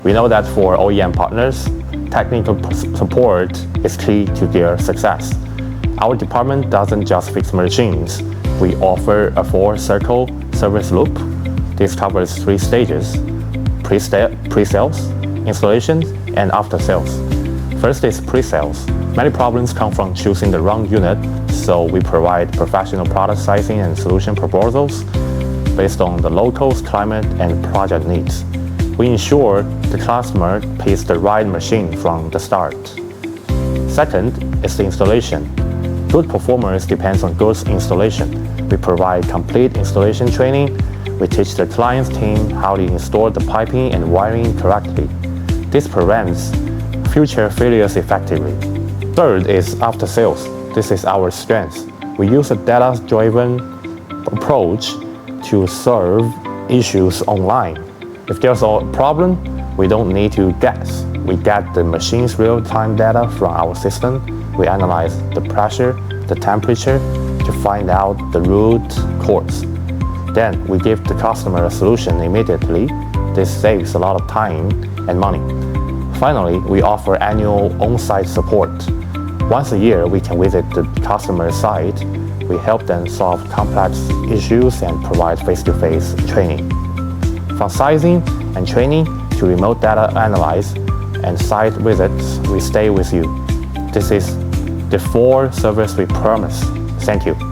We know that for OEM partners, technical support is key to their success. Our department doesn't just fix machines. We offer a full-circle service loop. This covers 3 stages: pre-sales, installation, and after-sales. First is pre-sales. Many problems come from choosing the wrong unit, so we provide professional product sizing and solution proposals based on the local climate and project needs. We ensure the customer picks the right machine from the start. Second is the installation. Good performance depends on good installation. We provide complete installation training. We teach the client's team how to install the piping and wiring correctly. This prevents future failures effectively. Third is after sales. This is our strength. We use a data-driven approach to solve issues online. If there's a problem, we don't need to guess. We get the machine's real-time data from our system. We analyze the pressure, the temperature to find out the root cause. Then we give the customer a solution immediately. This saves a lot of time and money. Finally, we offer annual on-site support. Once a year, we can visit the customer site. We help them solve complex issues and provide face-to-face training. From sizing and training to remote data analysis and site visits, we stay with you. This is the full service we promise. Thank you.